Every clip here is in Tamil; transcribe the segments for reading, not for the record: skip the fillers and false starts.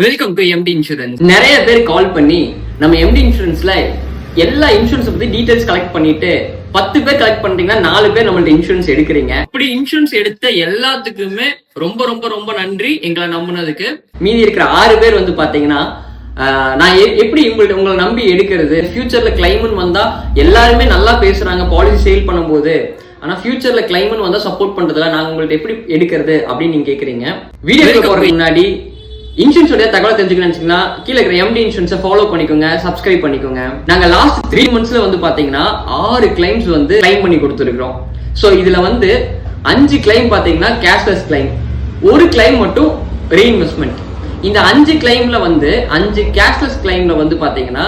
Welcome to empty insurance. நிறைய பேர் கால் பண்ணி நம்ம எம்டி இன்சூரன்ஸ்ல எல்லா இன்சூரன்ஸ் பத்தி டீடைல்ஸ் கலெக்ட் பண்ணிட்டு 10 பேர் கலெக்ட் பண்றீங்கன்னா 4 பேர் நம்மள்ட்ட இன்சூரன்ஸ் எடுக்கிறீங்க. அப்படி இன்சூரன்ஸ் எடுத்த எல்லாத்துக்குமே ரொம்ப ரொம்ப ரொம்ப நன்றி எங்களை நம்பினதுக்கு. மீதி இருக்கிற 6 பேர் வந்து பாத்தீங்கன்னா நான் எப்படி உங்களை நம்பி எடுக்கிறது, ஃபியூச்சர்ல கிளைம்னு வந்தா எல்லாருமே நல்லா பேசுறாங்க பாலிசி சேல் பண்ணும்போது, ஆனா ஃபியூச்சர்ல கிளைம்னு வந்தா சப்போர்ட் பண்றதுல நாங்க உங்கள்ட்ட எப்படி எடுக்கிறது அப்படின்னு நீங்க கேக்குறீங்க. வீடியோ போறதுக்கு முன்னாடி இன்சூரன்ஸோட தகவல் தெரிஞ்சுக்கணும்னா கீழே இருக்கிற எம்டி இன்சூரன்ஸை ஃபாலோ பண்ணிக்கோங்க, சப்ஸ்கிரைப் பண்ணிக்கோங்க. நாங்க லாஸ்ட் 3 monthsல வந்து பாத்தீங்கன்னா 6 கிளைம்ஸ் வந்து கிளைம் பண்ணி கொடுத்துருக்கோம். ஸோ இதுல வந்து 5 கிளைம் பாத்தீங்கன்னா கேஷ்லெஸ் கிளைம், 1 கிளைம் மட்டும் ரீஇன்வெஸ்ட்மெண்ட். இந்த 5 கிளைம்ல வந்து 5 கேஷ்லெஸ் கிளைம்ல வந்து பாத்தீங்கன்னா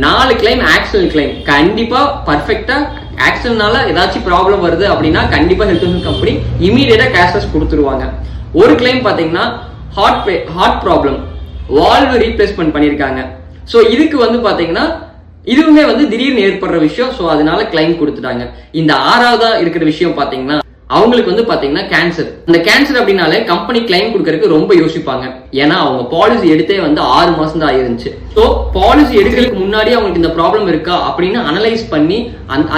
4 கிளைம் ஆக்சிடென்ட் கிளைம். கண்டிப்பா பர்ஃபெக்டா ஆக்சிடென்ட்னால ஏதாச்சும் ப்ராப்ளம் வருது அப்படின்னா கண்டிப்பா ஹெல்த் இன்சூரன்ஸ் கம்பெனி இமீடியட்டா கேஷ்லெஸ் கொடுத்துருவாங்க. 1 கிளைம் பாத்தீங்கன்னா ஹார்ட் ப்ராப்ளம், வால்வ் ரீப்ளேஸ்மெண்ட் பண்ணிருக்காங்க. ஸோ இதுக்கு வந்து பாத்தீங்கன்னா இதுவுமே வந்து திடீர்னு ஏற்படுற விஷயம். ஸோ அதனால கிளைம் கொடுத்துட்டாங்க. இந்த 6வதா இருக்கிற விஷயம் பாத்தீங்கன்னா அவங்களுக்கு வந்து பாத்தீங்கன்னா கேன்சர். இந்த கேன்சர் அப்படின்னாலே கம்பெனி கிளைம் கொடுக்கறதுக்கு ரொம்ப யோசிப்பாங்க. ஏன்னா அவங்க பாலிசி எடுத்தே வந்து 6 மாசம் தான் ஆயிருந்துச்சு. ஸோ பாலிசி எடுக்கிறதுக்கு முன்னாடி அவங்களுக்கு இந்த ப்ராப்ளம் இருக்கா அப்படின்னு அனலைஸ் பண்ணி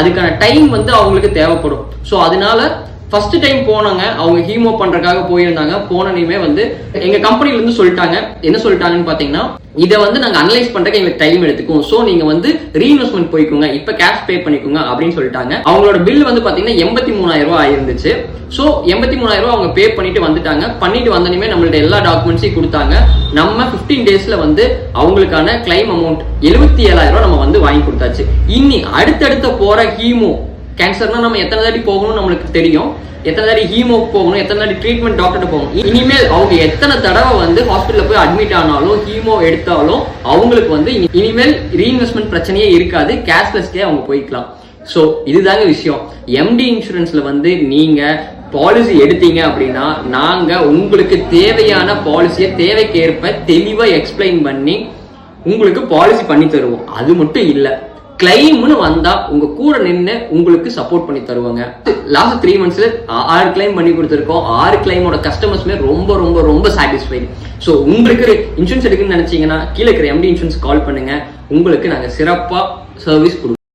அதுக்கான டைம் வந்து அவங்களுக்கு தேவைப்படும். ஸோ அதனால ஃபர்ஸ்ட் டைம் போனாங்க, அவங்க ஹீமோ பண்றதுக்காக போயிருந்தாங்க. போனனையுமே வந்து எங்க கம்பெனில இருந்து சொல்லிட்டாங்க, என்ன சொல்லிட்டாங்கன்னு பாத்தீங்கன்னா இதை வந்து நாங்க அனலைஸ் பண்றதுக்கு எங்களுக்கு டைம் எடுத்துக்கும். சோ நீங்க வந்து ரீஇன்வெஸ்ட்மெண்ட் போய்க்குங்க, இப்ப கேஷ் பே பண்ணிக்கோங்க அப்படின்னு சொல்லிட்டாங்க. அவங்களோட பில் வந்து பாத்தீங்கன்னா 83,000 ரூபாய் ஆயிருந்துச்சு. சோ 83,000 ரூபாய் அவங்க பே பண்ணிட்டு வந்துட்டாங்க. பண்ணிட்டு வந்தனையுமே நம்மள்ட்ட எல்லா டாக்குமெண்ட்ஸையும் கொடுத்தாங்க. நம்ம 15 டேஸ்ல வந்து அவங்களுக்கான கிளைம் அமௌண்ட் 77,000 ரூபாய் நம்ம வந்து வாங்கி கொடுத்தாச்சு. இனி அடுத்தடுத்த போற ஹீமோ கேன்சர்னா நம்ம எத்தனை தாடி போகணும்னு நம்மளுக்கு தெரியும், எத்தனை தாடி ஹீமோ போகணும், எத்தனை தாடி ட்ரீட்மெண்ட் டாக்டர் போகணும். இனிமேல் அவங்க எத்தனை தடவை வந்து ஹாஸ்பிட்டல்ல போய் அட்மிட் ஆனாலும் ஹீமோ எடுத்தாலும் அவங்களுக்கு வந்து இனிமேல் ரீஇன்வெஸ்ட்மெண்ட் பிரச்சனையே இருக்காது, கேஷ்லெஸ்க்கே அவங்க போய்க்கலாம். ஸோ இதுதாங்க விஷயம். எம்டி இன்சூரன்ஸ்ல வந்து நீங்க பாலிசி எடுத்தீங்க அப்படின்னா நாங்க உங்களுக்கு தேவையான பாலிசியை தேவைக்கேற்ப தெளிவா எக்ஸ்பிளைன் பண்ணி உங்களுக்கு பாலிசி பண்ணி தருவோம். அது மட்டும் இல்லை, கிளைம்னு வந்தா உங்க கூட நின்று உங்களுக்கு சப்போர்ட் பண்ணி தருவாங்க. லாஸ்ட் 3 monthsல 6 கிளைம் பண்ணி கொடுத்துருக்கோம். 6 கிளைமோட கஸ்டமர்ஸ்மே ரொம்ப ரொம்ப ரொம்ப சாட்டிஸ்ஃபைடு. ஸோ உங்களுக்கு இன்சூரன்ஸ் எடுக்குன்னு நினைச்சீங்கன்னா கீழே இருக்கிற எம்டி இன்சூரன்ஸ் கால் பண்ணுங்க, உங்களுக்கு நாங்கள் சிறப்பா சர்வீஸ் கொடுப்போம்.